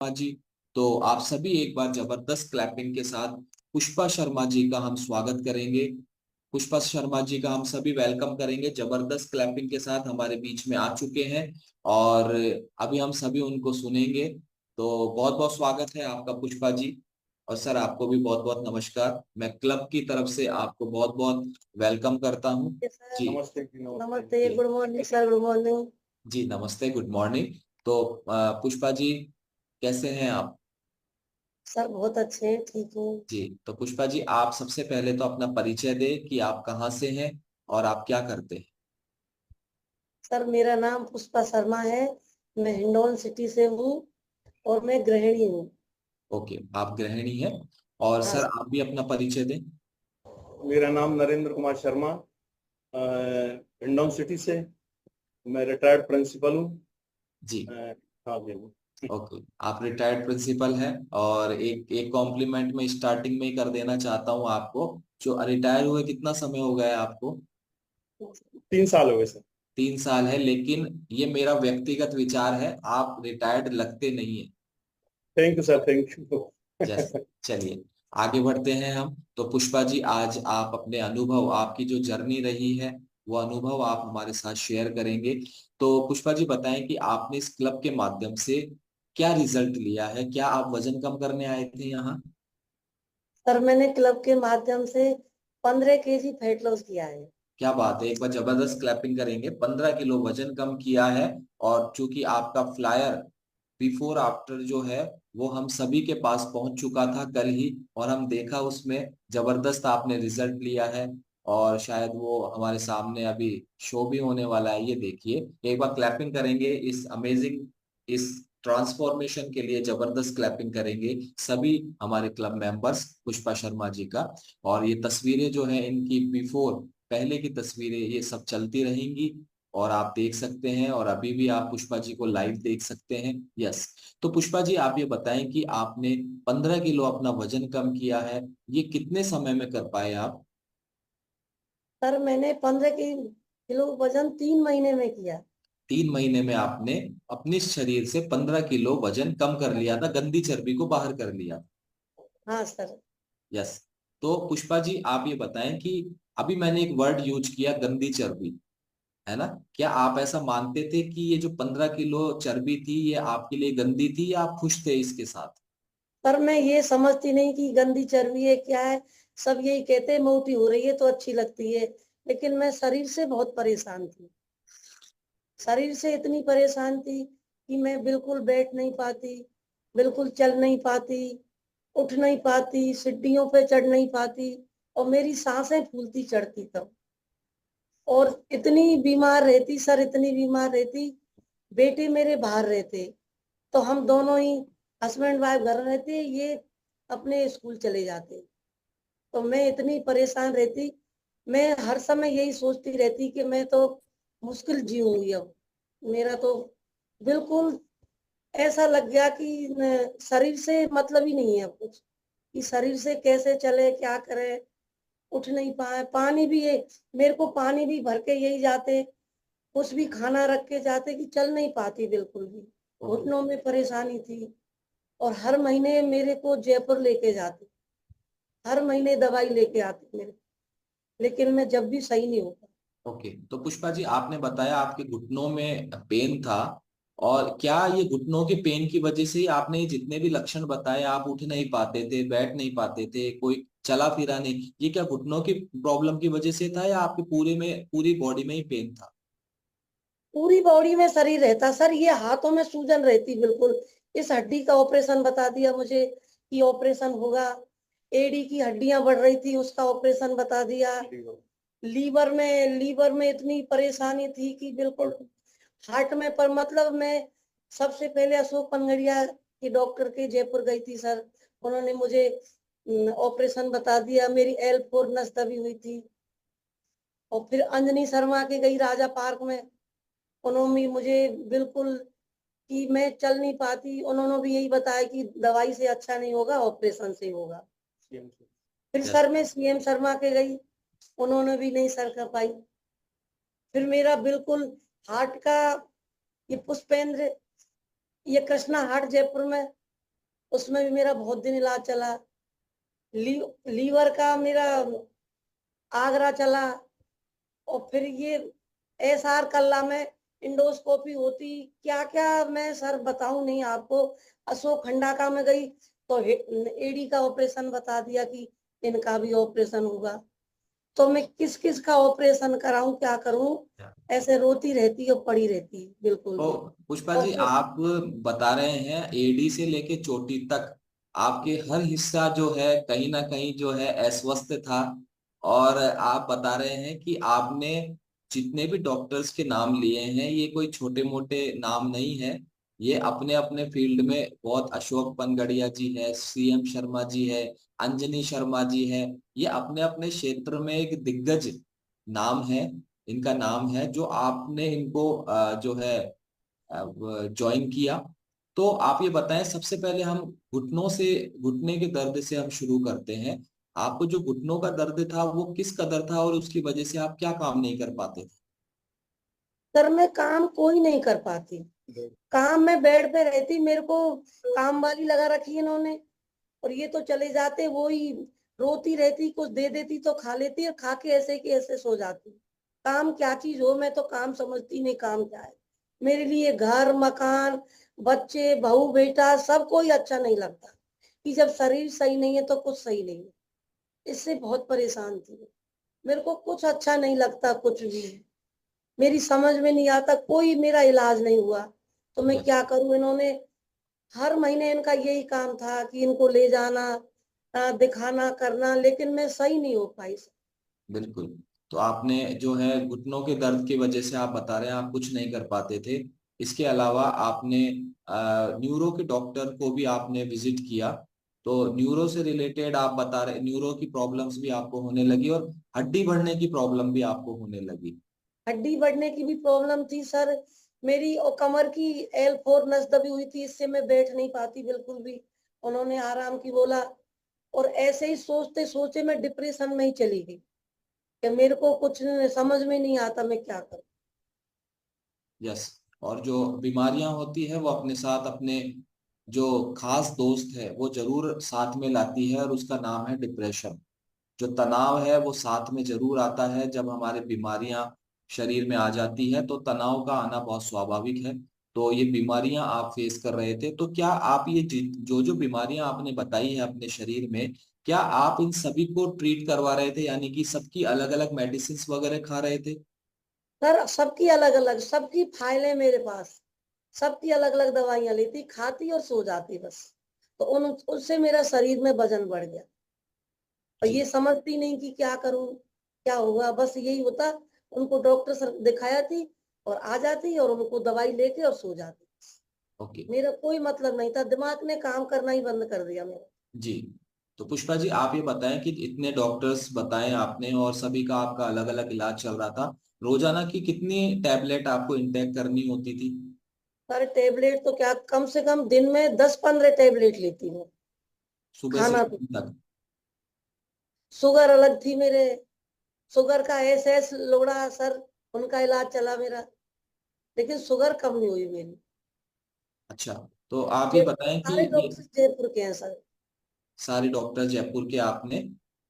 शर्मा जी। तो आप सभी एक बार जबरदस्त क्लैपिंग के साथ पुष्पा शर्मा जी का हम स्वागत करेंगे। पुष्पा शर्मा जी का हम सभी वेलकम करेंगे, जबरदस्त क्लैपिंग के साथ हमारे बीच में आ चुके हैं और अभी हम सभी उनको सुनेंगे। तो बहुत बहुत स्वागत है आपका पुष्पा जी। और सर आपको भी बहुत बहुत नमस्कार, मैं क्लब की तरफ से आपको बहुत बहुत वेलकम करता हूँ। जी नमस्ते नमस्ते, जी good morning sir, good morning. जी नमस्ते, गुड मॉर्निंग। तो पुष्पा जी कैसे हैं आप? सर बहुत अच्छे हैं, ठीक है। जी तो पुष्पा जी आप सबसे पहले तो अपना परिचय दें कि आप कहाँ से हैं और आप क्या करते हैं। सर मेरा नाम पुष्पा शर्मा है, मैं हिंडौन सिटी से हूँ और मैं गृहिणी हूँ। ओके, आप गृहिणी हैं। और हाँ सर सर। आप भी अपना परिचय दें। मेरा नाम नरेंद्र कुमार शर्मा, हिंडौन सिटी से। मैं रिटायर्ड प्रिंसिपल हूँ। जी हाँ जी। ओके, आप रिटायर्ड प्रिंसिपल हैं। और एक एक कॉम्प्लीमेंट में स्टार्टिंग में ही कर देना चाहता हूँ आपको। जो रिटायर हुए कितना समय हो गया है आपको? 3 साल हो गए सर। 3 साल है, लेकिन ये मेरा व्यक्तिगत विचार है, आप रिटायर्ड लगते नहीं है। Thank you sir, thank you. जैसे चलिए आगे बढ़ते हैं हम। तो पुष्पा जी आज आप अपने अनुभव, आपकी जो जर्नी रही है वो अनुभव आप हमारे साथ शेयर करेंगे। तो पुष्पा जी बताएं कि आपने इस क्लब के माध्यम से क्या रिजल्ट लिया है, क्या आप वजन कम करने आए थे यहाँ? सर मैंने क्लब के माध्यम से 15 kg फैट लॉस किया है। क्या बात है, एक बार जबरदस्त क्लैपिंग करेंगे। 15 किलो वजन कम किया है। और चूंकि आपका फ्लायर बिफोर आफ्टर जो है वो हम सभी के पास पहुंच चुका था कल ही, और हम देखा उसमें जबरदस्त आपने रिजल्ट लिया है। और शायद वो हमारे सामने अभी शो भी होने वाला है, ये देखिए। एक बार क्लैपिंग करेंगे इस अमेजिंग, इस ट्रांसफॉर्मेशन के लिए जबरदस्त क्लैपिंग करेंगे सभी हमारे क्लब मेंबर्स पुष्पा शर्मा जी का। और ये तस्वीरें जो है इनकी बिफोर, पहले की तस्वीरें ये सब चलती रहेंगी और आप देख सकते हैं। और अभी भी आप पुष्पा जी को लाइव देख सकते हैं। यस। तो पुष्पा जी आप ये बताएं कि आपने 15 किलो अपना वजन कम किया है, ये कितने समय में कर पाए आप? सर मैंने 15 किलो वजन 3 महीने में किया। 3 महीने में आपने अपने शरीर से 15 किलो वजन कम कर लिया था, गंदी चर्बी को बाहर कर लिया। हाँ सर। यस। तो पुष्पा जी आप ये बताएं कि अभी मैंने एक वर्ड यूज किया, गंदी चर्बी, है ना? क्या आप ऐसा मानते थे कि ये जो 15 किलो चर्बी थी ये आपके लिए गंदी थी, या आप खुश थे इसके साथ? पर मैं ये समझती नहीं कि गंदी चर्बी है क्या है। सब यही कहते हैं मोटी हो रही है तो अच्छी लगती है, लेकिन मैं शरीर से बहुत परेशान थी। शरीर से इतनी परेशान थी कि मैं बिल्कुल बैठ नहीं पाती, बिल्कुल चल नहीं पाती, उठ नहीं पाती, सीढ़ियों पे चढ़ नहीं पाती, और मेरी सांसें फूलती चढ़ती तब। और इतनी बीमार रहती सर, इतनी बीमार रहती। बेटे मेरे बाहर रहते तो हम दोनों ही हस्बैंड वाइफ घर रहते, ये अपने स्कूल चले जाते। तो मैं इतनी परेशान रहती, मैं हर समय यही सोचती रहती कि मैं तो मुश्किल जीऊंगी अब। मेरा तो बिल्कुल ऐसा लग गया कि शरीर से मतलब ही नहीं है अब कुछ, कि शरीर से कैसे चले, क्या करे। उठ नहीं पाए, पानी भी है, मेरे को पानी भी भर के यही जाते, कुछ भी खाना रख के जाते कि चल नहीं पाती बिल्कुल भी। घुटनों में परेशानी थी। और हर महीने मेरे को जयपुर लेके जाते, हर महीने दवाई लेके आते मेरे, लेकिन मैं जब भी सही नहीं होता। ओके, तो पुष्पा जी आपने बताया आपके घुटनों में पेन था। और क्या ये घुटनों के पेन की वजह से ही आपने ये जितने भी लक्षण बताए, आप उठ नहीं पाते थे, बैठ नहीं पाते थे, कोई चला फिरा नहीं, ये क्या घुटनों की प्रॉब्लम की वजह से था, या आपके पूरे में पूरी बॉडी में ही पेन था? पूरी बॉडी में शरीर रहता सर, ये हाथों में सूजन रहती बिल्कुल। इस हड्डी का ऑपरेशन बता दिया मुझे कि ऑपरेशन होगा। एड़ी की हड्डियां बढ़ रही थी, उसका ऑपरेशन बता दिया। लीवर में इतनी परेशानी थी कि बिल्कुल हार्ट में, पर मतलब मैं सबसे पहले अशोक पनगड़िया के डॉक्टर के जयपुर गई थी सर। उन्होंने मुझे ऑपरेशन बता दिया, मेरी L4 नस दबी हुई थी। और फिर अंजनी शर्मा के गई राजा पार्क में, उन्होंने भी मुझे बिल्कुल कि मैं चल नहीं पाती, उन्होंने भी यही बताया कि दवाई से अच्छा नहीं होगा, ऑपरेशन से होगा। फिर यस। सर मैं CM शर्मा के गई, उन्होंने भी नहीं सर कर पाई। फिर मेरा बिल्कुल हार्ट का, ये पुष्पेंद्र, ये कृष्णा हार्ट जयपुर में, उसमें भी मेरा बहुत दिन इलाज चला। लीवर का मेरा आगरा चला। और फिर ये SR कल्ला में इंडोस्कोपी होती, क्या क्या मैं सर बताऊं नहीं आपको। अशोक खंडाका में गई तो एडी का ऑपरेशन बता दिया कि इनका भी ऑपरेशन होगा। तो मैं किस किस का ऑपरेशन कराऊं, क्या करूं, ऐसे रोती रहती और पड़ी रहती बिल्कुल तो भी। पुष्पा और जी, फिर आप बता रहे हैं एडी से लेके चोटी तक आपके हर हिस्सा जो है कहीं ना कहीं जो है अस्वस्थ था। और आप बता रहे हैं कि आपने जितने भी डॉक्टर्स के नाम लिए हैं ये कोई छोटे मोटे नाम नहीं है। ये अपने अपने फील्ड में बहुत, अशोक पनगड़िया जी है, CM शर्मा जी है, अंजनी शर्मा जी है, ये अपने अपने क्षेत्र में एक दिग्गज नाम है। इनका नाम है जो आपने इनको जो है ज्वाइन किया। तो आप ये बताएं, सबसे पहले हम घुटनों से, घुटने के दर्द से हम शुरू करते हैं। आपको जो घुटनों का दर्द था वो किस कदर था और उसकी वजह से आप क्या काम नहीं कर पाते थे? सर मैं काम कोई नहीं कर पाती। काम में बेड पे रहती, मेरे को काम वाली लगा रखी है इन्होंने। और ये तो चले जाते, वो ही रोती रहती, कुछ दे देती तो खा लेती और खा के ऐसे की ऐसे सो जाती। काम क्या चीज हो, मैं तो काम समझती नहीं काम क्या है। मेरे लिए घर मकान बच्चे बहू बेटा सब कोई अच्छा नहीं लगता। कि जब शरीर सही नहीं है तो कुछ सही नहीं है। इससे बहुत परेशान थी। मेरे को कुछ अच्छा नहीं लगता कुछ भी। मेरी समझ में नहीं आता, कोई मेरा इलाज नहीं हुआ। तो मैं यस, क्या करूं, इन्होंने हर महीने इनका यही काम था कि इनको ले जाना दिखाना करना, लेकिन मैं सही नहीं हो पाई। बिल्कुल। तो आपने जो है घुटनों के दर्द की वजह से आप बता रहे हैं आप कुछ नहीं कर पाते थे। इसके अलावा आपने न्यूरो के डॉक्टर को भी आपने विजिट किया। तो न्यूरो से रिलेटेड आप बता रहे, न्यूरो की प्रॉब्लम्स भी आपको होने लगी और हड्डी बढ़ने की प्रॉब्लम भी आपको होने लगी। हड्डी बढ़ने की भी प्रॉब्लम थी सर मेरी, और कमर की L4 नस दबी हुई थी, इससे मैं बैठ नहीं पाती बिल्कुल भी। उन्होंने आराम की बोला। और ऐसे ही सोचते सोचते मैं डिप्रेशन में ही चली गई कि मेरे को कुछ समझ में नहीं आता मैं क्या करूं। यस। और जो बीमारियां होती है वो अपने साथ अपने जो खास दोस्त है वो जरूर साथ में लाती है, और उसका नाम है डिप्रेशन। जो तनाव है वो साथ में जरूर आता है। जब हमारे बीमारियां शरीर में आ जाती है तो तनाव का आना बहुत स्वाभाविक है। तो ये बीमारियां आप फेस कर रहे थे, तो क्या आप ये जो जो बीमारियां आपने बताई है अपने शरीर में, क्या आप इन सभी को ट्रीट करवा रहे थे, यानी कि सबकी अलग अलग मेडिसिन वगैरह खा रहे थे? सर सबकी अलग अलग, सबकी फाइलें मेरे पास, सबकी अलग अलग दवाइयां लेती खाती और सो जाती बस। तो उन उससे मेरा शरीर में वजन बढ़ गया। और ये जी। समझती नहीं कि क्या करूं क्या होगा, बस यही होता। उनको डॉक्टर से दिखाया थी और आ जाती और उनको दवाई लेके और सो जाती। ओके। मेरा कोई मतलब नहीं था, दिमाग ने काम करना ही बंद कर दिया मेरा। जी। तो पुष्पा जी, आप ये बताएं कि इतने डॉक्टर्स बताएं आपने और सभी का आपका अलग अलग इलाज चल रहा था, रोजाना की कितनी टैबलेट आपको इंटेक करनी होती थी? पर टेबलेट तो क्या, कम से कम दिन में 10-15 टेबलेट लेती हूँ। सुबह से खाना तो, शाम तक? शुगर अलग थी मेरे, शुगर का SS लोड़ा सर, उनका इलाज चला मेरा। लेकिन शुगर कम नहीं हुई मेरी। अच्छा। तो आप ये जयपुर बताएं कि सारे ये डॉक्टर जयपुर के हैं सर। सारे डॉक्टर जयपुर के आपने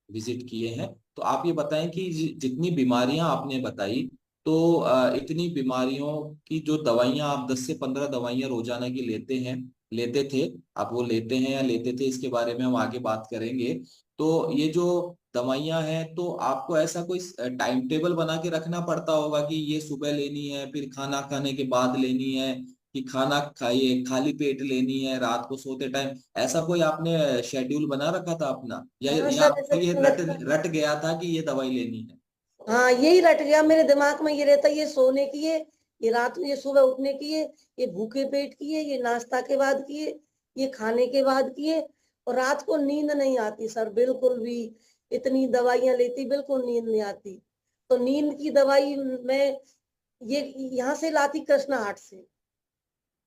विजिट किए हैं। तो आप ये बताएं कि जितनी बीमारियां आपने बताई, तो इतनी बीमारियों की जो दवाइयां आप 10 से 15 दवाइयां रोजाना की लेते हैं, लेते थे, आप वो लेते हैं या लेते थे, इसके बारे में हम आगे बात करेंगे। तो ये जो दवाइयां हैं, तो आपको ऐसा कोई टाइम टेबल बना के रखना पड़ता होगा कि ये सुबह लेनी है, फिर खाना खाने के बाद लेनी है, कि खाना खाइए खाली पेट लेनी है, रात को सोते टाइम, ऐसा कोई आपने शेड्यूल बना रखा था अपना, हाँ या सर ऐसे आपको ये रट संगठन, रट गया था कि ये दवाई लेनी है? हाँ यही रट गया मेरे दिमाग में, ये रहता ये सोने की है, ये रात ये सुबह उठने की है, ये भूखे पेट की है, ये नाश्ता के बाद की है, ये खाने के बाद की है। और रात को नींद नहीं आती सर बिल्कुल भी। इतनी दवाइयां लेती बिल्कुल नींद नहीं आती। तो नींद की दवाई मैं ये यहाँ से लाती कृष्णा हाट से।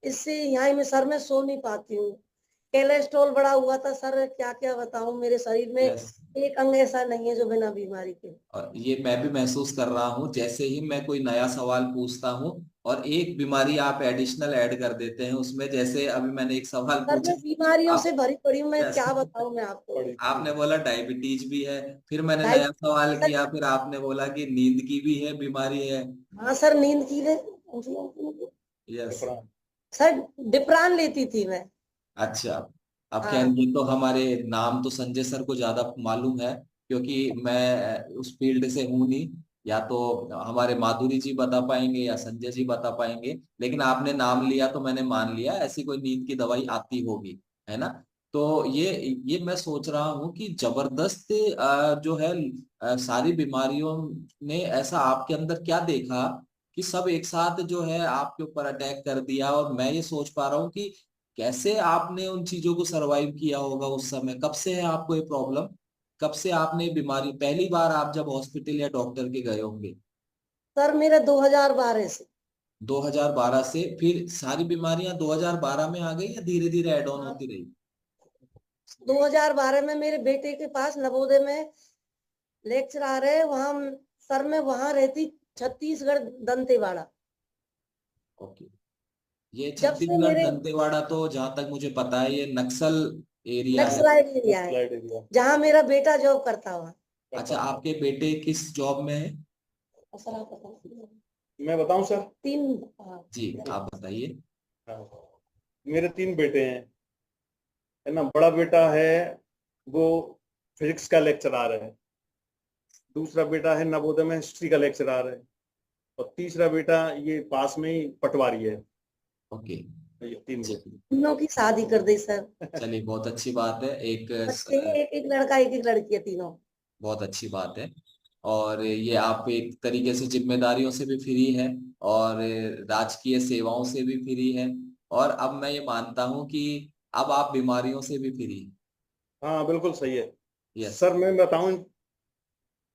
इससे यहाँ मैं सर में सो नहीं पाती हूँ। कोलेस्ट्रॉल बढ़ा हुआ था सर, क्या क्या बताऊं, मेरे शरीर में यस, एक अंग ऐसा नहीं है जो बिना बीमारी के। और ये मैं भी महसूस कर रहा हूँ, जैसे ही मैं कोई नया सवाल पूछता हूँ और एक बीमारी आप एडिशनल ऐड कर देते हैं उसमें। जैसे अभी मैंने एक सवाल सर पूछा, मैं बीमारियों से आप, भरी पड़ी हूँ, मैं यस, क्या बताऊं मैं आपको। आपने बोला डायबिटीज भी है, फिर मैंने नया सवाल डायबिटीज किया, फिर आपने बोला कि नींद की भी है बीमारी है। हाँ सर, नींद की ले यस, सर, डिप्रान लेती थी मैं। अच्छा। अब खैर हाँ ये तो हमारे नाम तो संजय सर को ज्यादा मालूम है, क्योंकि मैं उस फील्ड से हूं नहीं। या तो हमारे माधुरी जी बता पाएंगे या संजय जी बता पाएंगे, लेकिन आपने नाम लिया तो मैंने मान लिया ऐसी कोई नींद की दवाई आती होगी, है ना। तो ये मैं सोच रहा हूँ कि जबरदस्त जो है सारी बीमारियों ने ऐसा आपके अंदर क्या देखा कि सब एक साथ जो है आपके ऊपर अटैक कर दिया। और मैं ये सोच पा रहा हूँ कि कैसे आपने उन चीजों को सरवाइव किया होगा उस समय। कब से है आपको ये प्रॉब्लम, कब से आपने बीमारी, पहली बार आप जब हॉस्पिटल या डॉक्टर के गए होंगे? सर, मेरा 2012 से। 2012 से, फिर सारी बीमारियां 2012 में आ गई या धीरे धीरे ऐड ऑन हाँ, होती रही? 2012 में मेरे बेटे के पास नवोदय में लेक्चरर है वहां, सर मैं वहां रहती, छत्तीसगढ़ दंतेवाड़ा। ओके। ये जब से छत्तीसगढ़ मेरे दंतेवाड़ा तो जहां तक मुझे पता है ये नक्सल एरिया है। नक्सलाइट एरिया है, जहाँ मेरा बेटा जॉब करता हुआ। अच्छा, आपके बेटे किस जॉब में है? सर आप बताओ। मैं बताऊं सर? तीन जी आप बताइए। हाँ, मेरे 3 बेटे हैं, है ना। बड़ा बेटा है वो फिजिक्स का लेक्चरर है, दूसरा बेटा है नवोदय में हिस्ट्री का लेक्चरर है, और तीसरा बेटा ये पास में ही पटवारी है। ओके, ये 3 बेटे। तीनों की शादी कर दी सर। चलिए बहुत अच्छी बात है। एक बच्चे हैं, एक एक लड़का एक एक लड़की है, तीनों। बहुत अच्छी बात है। और ये आप एक तरीके से जिम्मेदारियों से भी फ्री है और राजकीय सेवाओं से भी फ्री है, और अब मैं ये मानता हूं कि अब आप बीमारियों से भी फ्री। हाँ बिल्कुल सही है यस, सर। मैं बताऊं,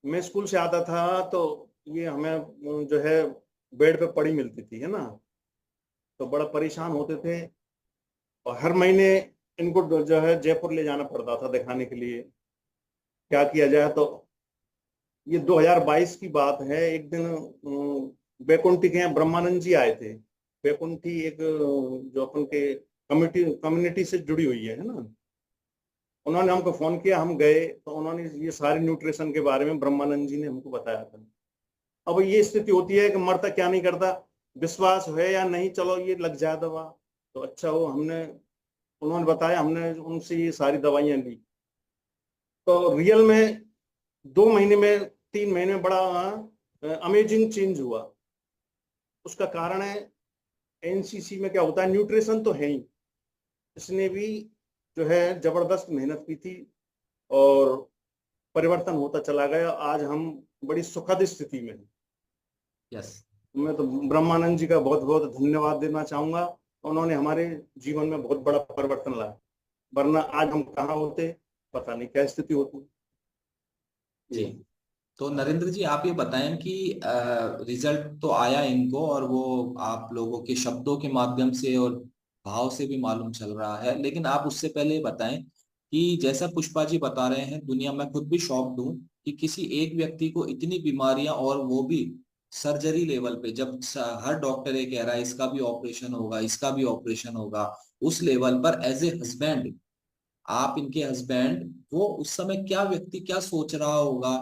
मैं स्कूल से आता था तो ये हमें जो है बेड पे पड़ी मिलती थी, है ना। तो बड़ा परेशान होते थे, और हर महीने इनको जो है जयपुर ले जाना पड़ता था दिखाने के लिए। क्या किया जाए, तो ये 2022 की बात है। एक दिन बैकुंठी के यहाँ ब्रह्मानंद जी आए थे। बैकुंठी एक जो अपन के कम्युनिटी से जुड़ी हुई है ना। उन्होंने हमको फोन किया, हम गए तो उन्होंने ये सारे न्यूट्रिशन के बारे में ब्रह्मानंद जी ने हमको बताया था। अब ये स्थिति होती है कि मरता क्या नहीं करता, विश्वास है या नहीं, चलो ये लग जाए दवा तो अच्छा हो। हमने, उन्होंने बताया, हमने उनसे ये सारी दवाइयां ली, तो रियल में 2 महीने में, 3 महीने में बड़ा अमेजिंग चेंज हुआ। उसका कारण है एनसीसी में क्या होता है, न्यूट्रिशन तो है ही, इसने भी जो है जबरदस्त मेहनत की थी, और परिवर्तन होता चला गया। आज हम बड़ी सुखद स्थिति में हैं। यस। मैं तो ब्रह्मानंद जी का बहुत बहुत धन्यवाद देना चाहूंगा। उन्होंने हमारे जीवन में बहुत बड़ा परिवर्तन लाया, वरना आज हम कहाँ होते, पता नहीं क्या स्थिति होती। जी, तो नरेंद्र जी आप ये बताएं कि रिजल्ट तो आया इनको, और वो आप लोगों के शब्दों के माध्यम से और भाव से भी मालूम चल रहा है, लेकिन आप उससे पहले ये बताएं कि जैसा पुष्पा जी बता रहे हैं, दुनिया में खुद भी शॉक्ड हूं कि किसी एक व्यक्ति को इतनी बीमारियां, और वो भी सर्जरी लेवल पे, जब हर डॉक्टर ये कह रहा है इसका भी ऑपरेशन होगा, इसका भी ऑपरेशन होगा, उस लेवल पर एज ए हस्बैंड, आप इनके हस्बैंड, वो उस समय क्या व्यक्ति क्या सोच रहा होगा,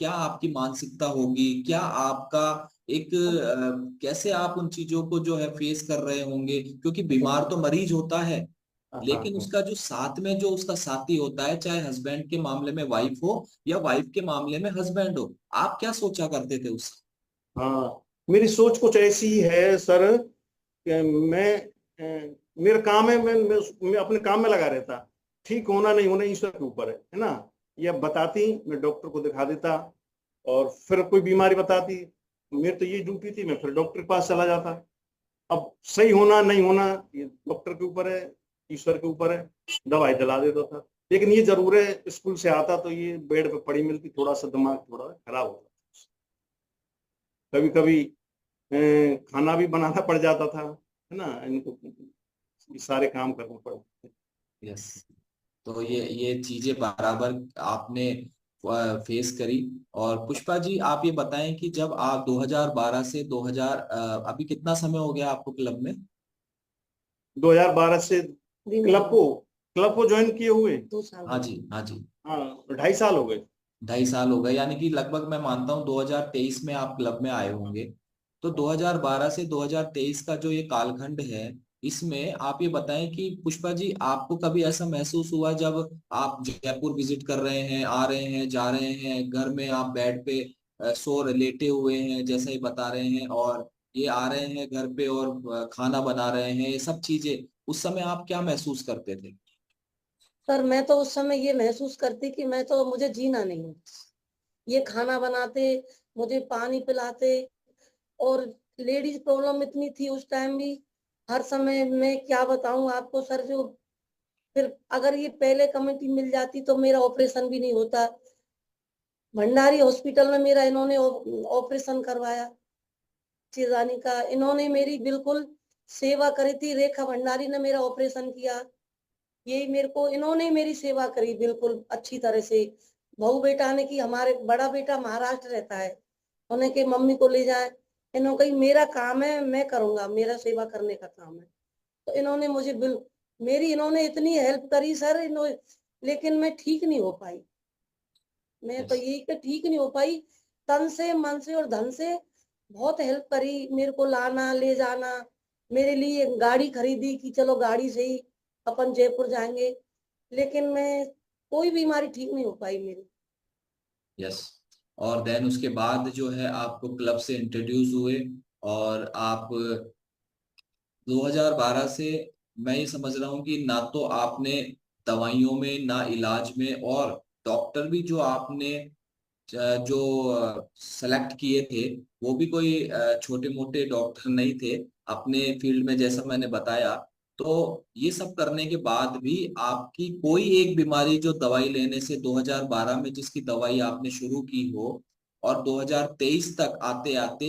क्या आपकी मानसिकता होगी, क्या आपका एक कैसे आप उन चीजों को जो है फेस कर रहे होंगे, क्योंकि बीमार तो मरीज होता है, हाँ लेकिन हाँ उसका जो साथ में जो उसका साथी होता है, चाहे हस्बैंड के मामले में वाइफ हो या वाइफ के मामले में हस्बैंड हो, आप क्या सोचा करते थे उस? हाँ, मेरी सोच कुछ ऐसी ही है सर कि मेरा काम है, मैं अपने काम में लगा रहता। ठीक होना नहीं होना ईश्वर के ऊपर है ना। ये अब बताती, मैं डॉक्टर को दिखा देता, और फिर कोई बीमारी बताती, मेरी तो ये ड्यूटी थी, मैं फिर डॉक्टर के पास चला जाता। अब सही होना नहीं होना ये डॉक्टर के ऊपर है, ईश्वर के ऊपर है, दवाई दिला देता था। लेकिन ये जरूर है, स्कूल से आता तो ये बेड पे पड़ी मिलती, थोड़ा सा दिमाग थोड़ा खराब होता, कभी कभी खाना भी बनाना पड़ जाता था, है ना। इनको ये सारे काम करने पड़ते थे। यस। तो ये चीजें बराबर आपने फेस करी। और पुष्पा जी, आप ये बताएं कि जब आप 2012 से 2000 अभी कितना समय हो गया आपको क्लब में? 2012 से क्लब को ज्वाइन किए हुए 2 साल हाँ जी, हाँ जी। हाँ 2.5 साल हो गए। 2.5 साल हो गए, यानी कि लगभग मैं मानता हूँ 2023 में आप क्लब में आए होंगे। तो 2012 से 2023 का जो ये कालखंड है, इसमें आप ये बताएं कि पुष्पा जी, आपको कभी ऐसा महसूस हुआ जब आप जयपुर विजिट कर रहे हैं, आ रहे हैं, जा रहे हैं, घर में आप बेड पे सो लेटे हुए हैं जैसा ही बता रहे हैं, और ये आ रहे हैं घर पे और खाना बना रहे हैं, ये सब चीजें, उस समय आप क्या महसूस करते थे? सर मैं तो उस समय ये महसूस करती कि मैं तो, मुझे जीना नहीं, ये खाना बनाते, मुझे पानी पिलाते। और लेडीज प्रॉब्लम इतनी थी उस टाइम भी, हर समय मैं क्या बताऊं आपको सर, जो फिर अगर ये पहले कमेटी मिल जाती तो मेरा ऑपरेशन भी नहीं होता। भंडारी हॉस्पिटल में मेरा इन्होंने ऑपरेशन करवाया चीजानी का, इन्होंने मेरी बिल्कुल सेवा करी थी। रेखा भंडारी ने मेरा ऑपरेशन किया, यही मेरे को, इन्होंने मेरी सेवा करी बिल्कुल अच्छी तरह से। बहू बेटा ने की, हमारे बड़ा बेटा महाराष्ट्र रहता है, उन्हें के मम्मी को ले जाए, इन्होंने कही मेरा काम है, मैं करूंगा, मेरा सेवा करने का काम है। तो इन्होंने मुझे मेरी इन्होंने इतनी हेल्प करी सर, इन्होंने, लेकिन मैं ठीक नहीं हो पाई। मैं तो यस। यही कि ठीक नहीं हो पाई, तन से मन से और धन से बहुत हेल्प करी, मेरे को लाना ले जाना, मेरे लिए गाड़ी खरीदी कि चलो गाड़ी से ही अपन जयपुर जाएंगे। लेकिन मैं, कोई बीमारी ठीक नहीं हो पाई मेरी। यस। और देन उसके बाद जो है आपको क्लब से इंट्रोड्यूस हुए, और आप 2012 से, मैं ये समझ रहा हूँ कि ना तो आपने दवाइयों में, ना इलाज में, और डॉक्टर भी जो आपने जो सेलेक्ट किए थे, वो भी कोई छोटे मोटे डॉक्टर नहीं थे अपने फील्ड में, जैसा मैंने बताया। तो ये सब करने के बाद भी आपकी कोई एक बीमारी जो दवाई लेने से 2012 में जिसकी दवाई आपने शुरू की हो, और 2023 तक आते आते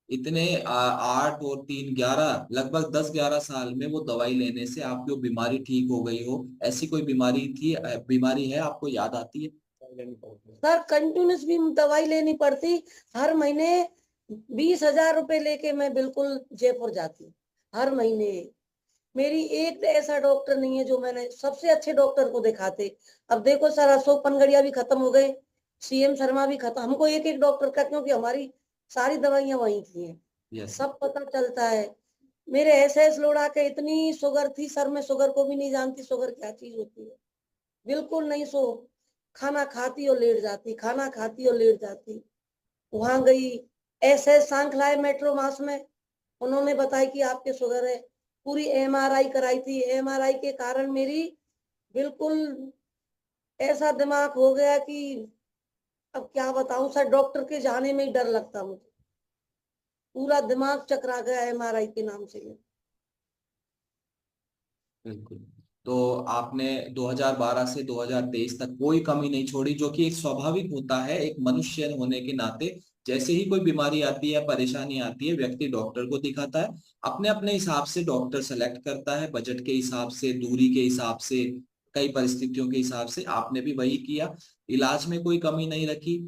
इतने 8 और 3 11, लगभग 10 11 साल में वो दवाई लेने से आपकी वो बीमारी ठीक हो गई हो, ऐसी कोई बीमारी थी, बीमारी है, आपको याद आती है? सर कंटिन्यूस भी दवाई लेनी पड़ती, हर महीने 20,000 रुपए लेके मैं बिल्कुल जयपुर जाती, हर महीने। मेरी एक ऐसा डॉक्टर नहीं है जो, मैंने सबसे अच्छे डॉक्टर को दिखाते। अब देखो सर, अशोक पनगड़िया भी खत्म हो गए, सीएम शर्मा भी खत्म, हमको एक एक डॉक्टर का, क्योंकि हमारी सारी दवाइयां वहीं की हैं, यस। सब पता चलता है। मेरे एस लोड़ा के इतनी शुगर थी सर, मैं शुगर को भी नहीं जानती, शुगर क्या चीज होती है, बिल्कुल नहीं। सो खाना खाती और लेट जाती, खाना खाती और लेट जाती। वहां गई, ऐसे सांखलाए मेट्रो मास में, उन्होंने बताया कि आपके शुगर है, पूरी एमआरआई कराई थी। एमआरआई के कारण मेरी बिल्कुल ऐसा दिमाग हो गया कि अब क्या बताऊं सर, डॉक्टर के जाने में ही डर लगता मुझे, पूरा दिमाग चकरा गया एमआरआई के नाम से। बिल्कुल। तो आपने 2012 से 2023 तक कोई कमी नहीं छोड़ी, जो कि एक स्वाभाविक होता है एक मनुष्य होने के नाते। जैसे ही कोई बीमारी आती है, परेशानी आती है, व्यक्ति डॉक्टर को दिखाता है, अपने अपने हिसाब से डॉक्टर सेलेक्ट करता है, बजट के हिसाब से, दूरी के हिसाब से, कई परिस्थितियों के हिसाब से। आपने भी वही किया, इलाज में कोई कमी नहीं रखी,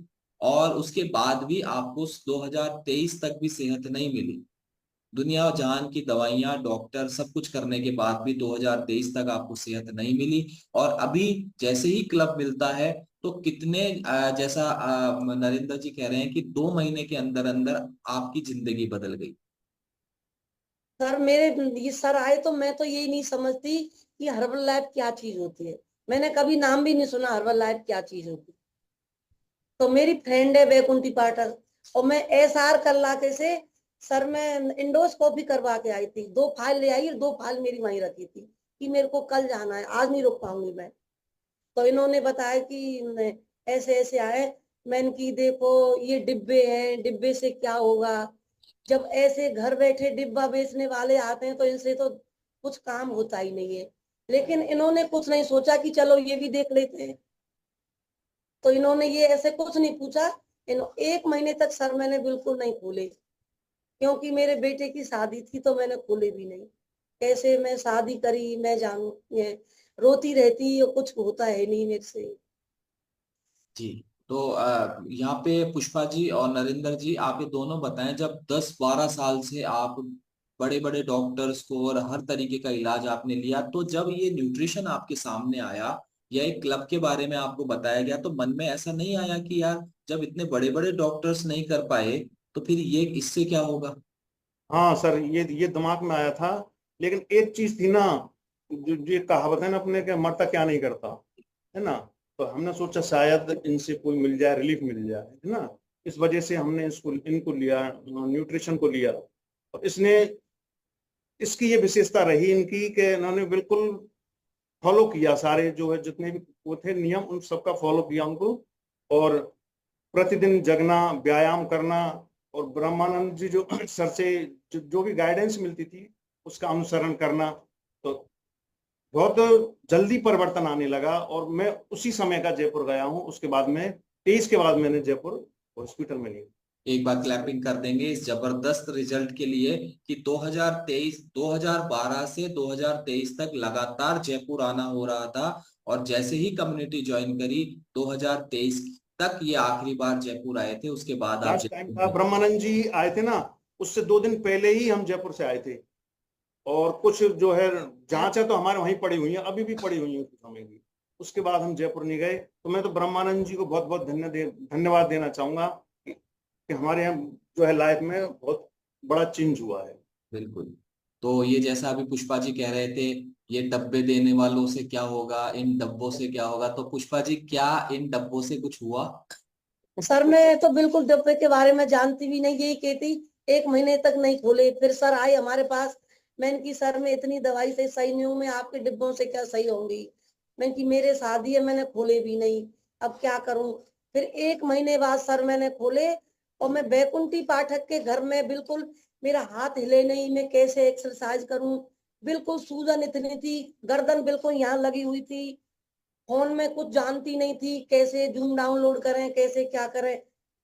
और उसके बाद भी आपको 2023 तक भी सेहत नहीं मिली। दुनिया जहान की दवाइयां, डॉक्टर, सब कुछ करने के बाद भी 2023 तक आपको सेहत नहीं मिली। और अभी जैसे ही क्लब मिलता है, तो कितने जैसा नरेंद्र जी कह रहे हैं कि 2 महीने के अंदर अंदर आपकी जिंदगी बदल गई। सर मेरे, ये सर आए तो मैं तो यही नहीं समझती कि हर्बल लाइफ क्या चीज होती है, मैंने कभी नाम भी नहीं सुना हर्बल लाइफ क्या चीज होती। तो मेरी फ्रेंड है वैकुंठी पाठक, और मैं SR कल्लाके से, सर मैं इंडोस्कोपी करवा के आई थी, 2 फाइल ले आई और 2 फाइल मेरी वहीं रखी थी कि मेरे को कल जाना है, आज नहीं रुक पाऊंगी मैं। तो इन्होंने बताया कि ऐसे ऐसे आए, मैंने की देखो ये डिब्बे हैं, डिब्बे से क्या होगा। जब ऐसे घर बैठे डिब्बा बेचने वाले आते हैं तो इनसे तो कुछ काम होता ही नहीं है। लेकिन इन्होंने कुछ नहीं सोचा कि चलो ये भी देख लेते हैं, तो इन्होंने ये ऐसे कुछ नहीं पूछा। 1 महीने तक सर मैंने बिल्कुल नहीं खोले, क्योंकि मेरे बेटे की शादी थी तो मैंने खोले भी नहीं। कैसे मैं शादी करी मैं जानू, ये रोती रहती और कुछ होता है नहीं मेरे से। जी। तो यहाँ पे पुष्पा जी और नरेंद्र जी, आप ये दोनों बताएं, जब 10-12 साल से आप बड़े बड़े डॉक्टर्स को और हर तरीके का इलाज आपने लिया, तो जब ये न्यूट्रिशन आपके सामने आया या एक क्लब के बारे में आपको बताया गया, तो मन में ऐसा नहीं आया कि यार जब इतने बड़े बड़े डॉक्टर्स नहीं कर पाए तो फिर ये इससे क्या होगा? हाँ सर, ये दिमाग में आया था, लेकिन एक चीज थी ना, जो ये कहावत है ना अपने के, मरता क्या नहीं करता, है ना। तो हमने सोचा शायद इनसे कोई मिल जाए, रिलीफ मिल जाए, है ना। इस वजह से हमने इनको लिया, न्यूट्रिशन को लिया। और इसकी ये विशेषता रही इनकी कि इन्होंने बिल्कुल फॉलो किया, सारे जो है जितने भी वो थे नियम, उन सबका फॉलो किया उनको। और प्रतिदिन जगना, व्यायाम करना, और ब्रह्मानंद जी जो सर से जो भी गाइडेंस मिलती थी उसका अनुसरण करना। तो बहुत जल्दी परिवर्तन आने लगा, और मैं उसी समय का जयपुर गया हूँ। उसके बाद में 23 के बाद मैंने जयपुर हॉस्पिटल में लिया। एक बार क्लैपिंग कर देंगे इस जबरदस्त रिजल्ट के लिए कि 2012 से 2023 तक लगातार जयपुर आना हो रहा था, और जैसे ही कम्युनिटी ज्वाइन करी 2023 तक ये आखिरी बार जयपुर आए थे, उसके बाद आप लास्ट टाइम था जयपुर। ब्रह्मानंद जी आए थे ना, उससे 2 दिन पहले ही हम जयपुर से आए थे। और कुछ जो है जांच है तो हमारे वहीं पड़ी हुई है, अभी भी पड़ी हुई है उस समय की। उसके बाद हम जयपुर नहीं गए। तो मैं तो ब्रह्मानंद जी को बहुत बहुत धन्यवाद देना चाहूंगा कि हमारे यहाँ जो है लाइफ में बहुत बड़ा चेंज हुआ है। बिल्कुल। तो ये जैसा अभी पुष्पा जी कह रहे थे, ये डब्बे देने वालों से क्या होगा, इन डब्बों से क्या होगा, तो पुष्पा जी क्या इन डब्बों से कुछ हुआ? सर मैं तो बिल्कुल डब्बे के बारे में जानती भी नहीं, यही कहती 1 महीने तक नहीं खोले। फिर सर आई हमारे पास, मैंने की सर में इतनी दवाई से सही नहीं हूँ, मैं आपके डिब्बों से क्या सही होंगी। मैंने की मेरे शादी है, मैंने खोले भी नहीं, अब क्या करूं। फिर 1 महीने बाद सर मैंने खोले, और मैं बैकुंठी पाठक के घर में बिल्कुल, मेरा हाथ हिले नहीं, मैं कैसे एक्सरसाइज करूं। बिल्कुल सूजन इतनी थी, गर्दन बिल्कुल यहाँ लगी हुई थी। फोन में कुछ जानती नहीं थी, कैसे जूम डाउनलोड करें, कैसे क्या करें।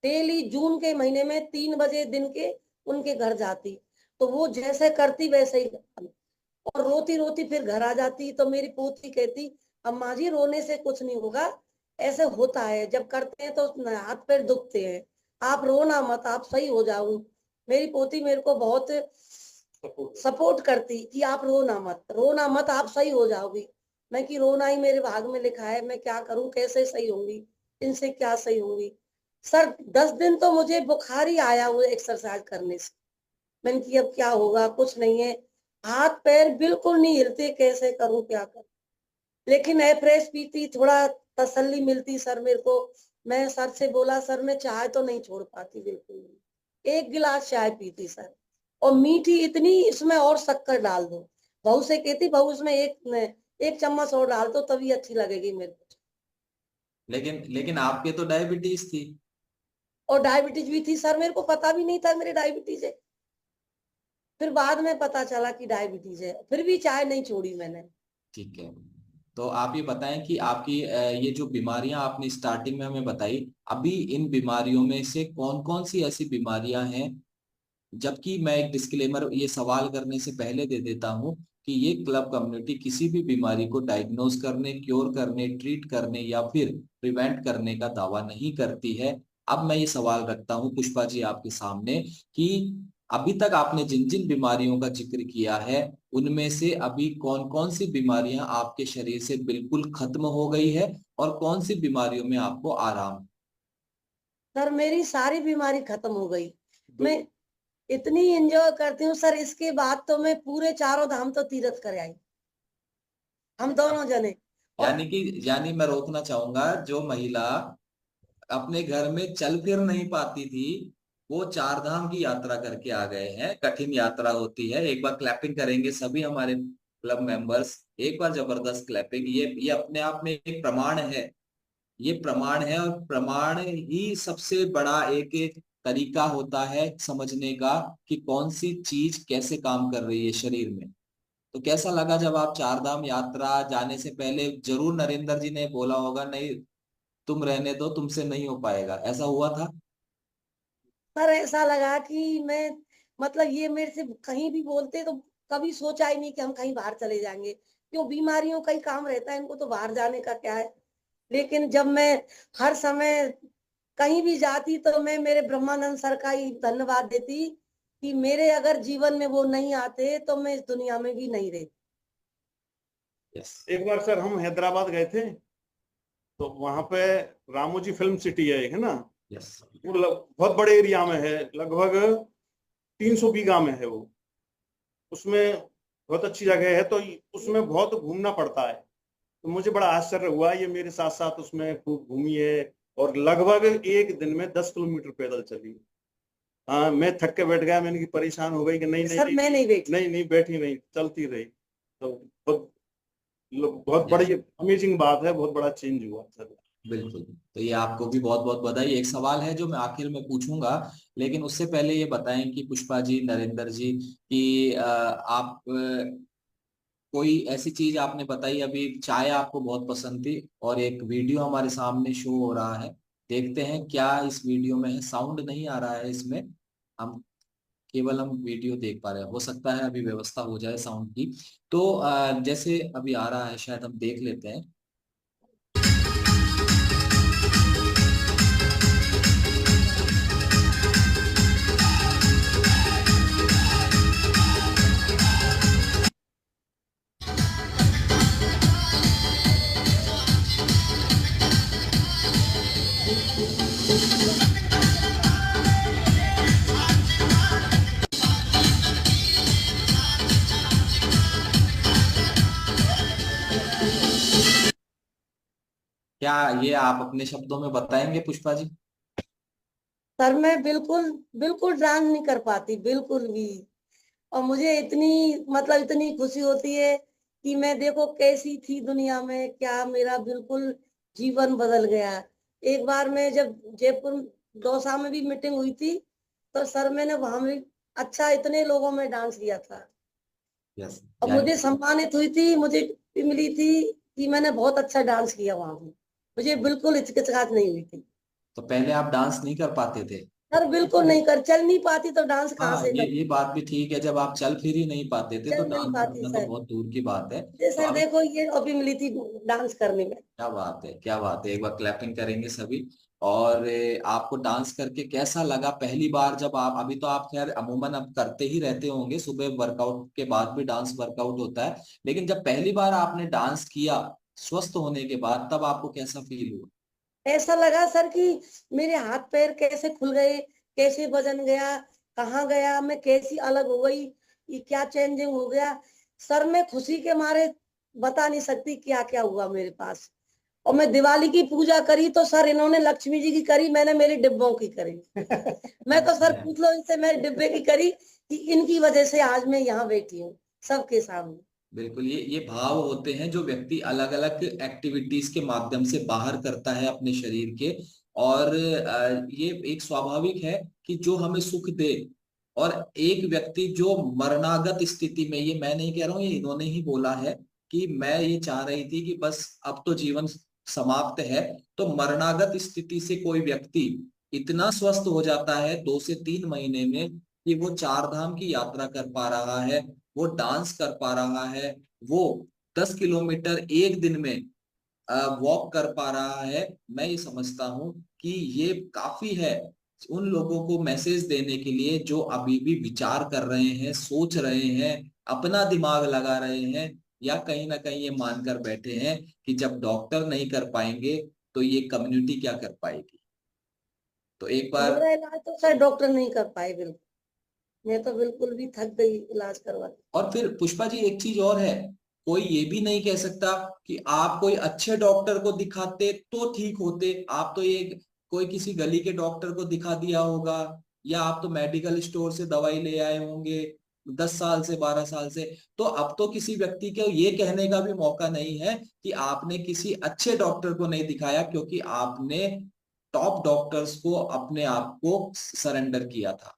डेली जून के महीने में 3 बजे दिन के उनके घर जाती, तो वो जैसे करती वैसे ही करती। और रोती रोती फिर घर आ जाती, तो मेरी पोती कहती अम्मा जी रोने से कुछ नहीं होगा, ऐसे होता है जब करते हैं तो हाथ पैर दुखते हैं, आप रोना मत, आप सही हो जाओ। मेरी पोती मेरे को बहुत सपोर्ट करती कि आप रोना मत, आप सही हो जाओगी। मैं कि रोना ही मेरे भाग में लिखा है, मैं क्या करूं, कैसे सही होंगी, इनसे क्या सही होंगी। सर 10 दिन तो मुझे बुखार ही आया हुआ एक्सरसाइज करने से। मैंने कि अब क्या होगा, कुछ नहीं है, हाथ पैर बिल्कुल नहीं हिलते, कैसे करूं क्या करूं। लेकिन फ्रेश पीती, थोड़ा तसल्ली मिलती सर मेरे को। मैं सर से बोला सर मैं चाय तो नहीं छोड़ पाती, बिल्कुल नहीं, 1 गिलास चाय पीती सर। और मीठी इतनी, इसमें और शक्कर डाल दो। बहू से कहती बहू इसमें एक चम्मच और डाल दो, तभी अच्छी लगेगी मेरे को। लेकिन लेकिन आपके तो डायबिटीज थी। और डायबिटीज भी थी सर, मेरे को पता भी नहीं था मेरे डायबिटीज है। फिर बाद में पता चला कि डायबिटीज है, फिर भी चाय नहीं छोड़ी मैंने। ठीक है। तो आप ये बताएं कि आपकी ये जो बीमारियां आपने स्टार्टिंग में हमें बताई, अभी इन बीमारियों में से कौन कौन सी ऐसी बीमारियां हैं, जबकि मैं एक डिस्क्लेमर ये सवाल करने से पहले दे देता हूं कि ये क्लब कम्युनिटी किसी भी बीमारी को डायग्नोज करने, क्योर करने, ट्रीट करने या फिर प्रिवेंट करने का दावा नहीं करती है। अब मैं ये सवाल रखता हूं पुष्पा जी आपके सामने कि अभी तक आपने जिन जिन बीमारियों का जिक्र किया है, उनमें से अभी कौन कौन सी बीमारियां आपके शरीर से बिल्कुल खत्म हो गई है और कौन सी बीमारियों में आपको आराम? सर मेरी सारी बीमारी खत्म हो गई। मैं इतनी एंजॉय करती हूँ सर, इसके बाद तो मैं पूरे 4 धाम तो तीर्थ कर आई, हम दोनों जने। और यानी मैं रोकना चाहूंगा, जो महिला अपने घर में चल फिर नहीं पाती थी, वो 4 धाम की यात्रा करके आ गए हैं। कठिन यात्रा होती है। एक बार क्लैपिंग करेंगे सभी हमारे क्लब मेंबर्स, एक बार जबरदस्त क्लैपिंग। ये अपने आप में एक प्रमाण है। ये प्रमाण है, और प्रमाण ही सबसे बड़ा एक तरीका होता है समझने का कि कौन सी चीज कैसे काम कर रही है शरीर में। तो कैसा लगा जब आप 4 धाम यात्रा जाने से पहले जरूर नरेंद्र जी ने बोला होगा नहीं तुम रहने दो, तुमसे नहीं हो पाएगा, ऐसा हुआ था? सर ऐसा लगा कि मैं, मतलब ये मेरे से कहीं भी बोलते तो कभी सोचा ही नहीं कि हम कहीं बाहर चले जाएंगे। क्यों, बीमारियों का ही काम रहता है, इनको तो बाहर जाने का क्या है। लेकिन जब मैं हर समय कहीं भी जाती तो मैं मेरे ब्रह्मानंद सर का ही धन्यवाद देती कि मेरे अगर जीवन में वो नहीं आते तो मैं इस दुनिया में भी नहीं रहती। एक बार सर हम हैदराबाद गए थे, तो वहां पे रामोजी फिल्म सिटी है ना, वो बहुत बड़े एरिया में है, लगभग 300 बीघा में है वो। उसमें बहुत अच्छी जगह है, तो उसमें बहुत घूमना पड़ता है। तो मुझे बड़ा आश्चर्य हुआ, ये मेरे साथ साथ उसमें खूब घूमी है और लगभग एक दिन में 10 किलोमीटर पैदल चली। हाँ, मैं थक के बैठ गया, मैंने की परेशान हो गई कि नहीं नहीं सर मैं नहीं बैठी, नहीं बैठी, नहीं चलती रही। तो बहुत बहुत बड़ी अमेजिंग बात है, बहुत बड़ा चेंज हुआ सर। बिल्कुल। तो ये आपको भी बहुत बहुत बधाई। एक सवाल है जो मैं आखिर में पूछूंगा, लेकिन उससे पहले ये बताएं कि पुष्पा जी, नरेंद्र जी, कि आप कोई ऐसी चीज आपने बताई अभी, चाय आपको बहुत पसंद थी, और एक वीडियो हमारे सामने शो हो रहा है, देखते हैं क्या इस वीडियो में है। साउंड नहीं आ रहा है इसमें, हम केवल हम वीडियो देख पा रहे हैं। हो सकता है अभी व्यवस्था हो जाए साउंड की। तो जैसे अभी आ रहा है, शायद हम देख लेते हैं। क्या ये आप अपने शब्दों में बताएंगे पुष्पा जी? सर मैं बिल्कुल बिल्कुल डांस नहीं कर पाती, बिल्कुल भी। और मुझे इतनी मतलब इतनी खुशी होती है कि मैं देखो कैसी थी दुनिया में, क्या मेरा बिल्कुल जीवन बदल गया। एक बार मैं जब जयपुर दौसा में भी मीटिंग हुई थी, तो सर मैंने वहां भी अच्छा इतने लोगों में डांस किया था यस। और मुझे सम्मानित हुई थी, मुझे भी मिली थी कि मैंने बहुत अच्छा डांस किया वहां भी। मुझे बिल्कुल हिचकिचाहट नहीं हुई थी। तो पहले आप डांस नहीं कर पाते थे? सर बिल्कुल नहीं कर, चल नहीं पाती तो डांस कहाँ हाँ, से ये कर, ये बात भी ठीक है। जब आप चल फिर ही नहीं पाते थे तो चल नहीं डांस पाती करना तो सर। बहुत दूर की बात है। ये तो सर अभी देखो ये अभी मिली थी डांस करने में। क्या बात है, क्या बात है। एक बार क्लैपिंग करेंगे सभी। और आपको डांस करके कैसा लगा पहली बार जब आप, अभी तो आप खैर अमूमन अब करते ही रहते होंगे, सुबह वर्कआउट के बाद भी डांस वर्कआउट होता है, लेकिन जब पहली बार आपने डांस किया स्वस्थ होने के बाद, तब आपको कैसा फील हुआ? ऐसा लगा सर कि मेरे हाथ पैर कैसे खुल गए, कैसे वजन गया, कहाँ गया, मैं कैसी अलग हो गई, ये क्या चेंजिंग हो गया। सर मैं खुशी के मारे बता नहीं सकती क्या क्या हुआ मेरे पास। और मैं दिवाली की पूजा करी तो सर इन्होंने लक्ष्मी जी की करी, मैंने मेरी डिब्बों की करी। मैं तो सर पूछ लो इनसे, मेरे डिब्बे की करी कि इनकी वजह से आज मैं यहाँ बैठी हूँ सबके सामने। बिल्कुल। ये भाव होते हैं जो व्यक्ति अलग अलग एक्टिविटीज के माध्यम से बाहर करता है अपने शरीर के। और ये एक स्वाभाविक है कि जो हमें सुख दे। और एक व्यक्ति जो मरणागत स्थिति में, ये मैं नहीं कह रहा हूँ, ये इन्होंने ही बोला है कि मैं ये चाह रही थी कि बस अब तो जीवन समाप्त है। तो मरणागत स्थिति से कोई व्यक्ति इतना स्वस्थ हो जाता है 2 से 3 महीने में कि वो 4 धाम की यात्रा कर पा रहा है, वो डांस कर पा रहा है, वो 10 किलोमीटर एक दिन में वॉक कर पा रहा है। मैं ये समझता हूँ कि ये काफी है उन लोगों को मैसेज देने के लिए जो अभी भी विचार कर रहे हैं, सोच रहे हैं, अपना दिमाग लगा रहे हैं, या कहीं ना कहीं ये मानकर बैठे हैं कि जब डॉक्टर नहीं कर पाएंगे तो ये कम्युनिटी क्या कर पाएगी। तो एक बार, मेरा इलाज तो सर डॉक्टर नहीं कर पाए, बिल्कुल। मैं तो बिल्कुल भी थक गई इलाज करवा। और फिर पुष्पा जी एक चीज और है, कोई ये भी नहीं कह सकता कि आप कोई अच्छे डॉक्टर को दिखाते तो ठीक होते। आप तो ये कोई किसी गली के डॉक्टर को दिखा दिया होगा, या आप तो मेडिकल स्टोर से दवाई ले आए होंगे 10 साल से, 12 साल से। तो अब तो किसी व्यक्ति को ये कहने का भी मौका नहीं है कि आपने किसी अच्छे डॉक्टर को नहीं दिखाया, क्योंकि आपने टॉप डॉक्टर्स को अपने आप को सरेंडर किया था।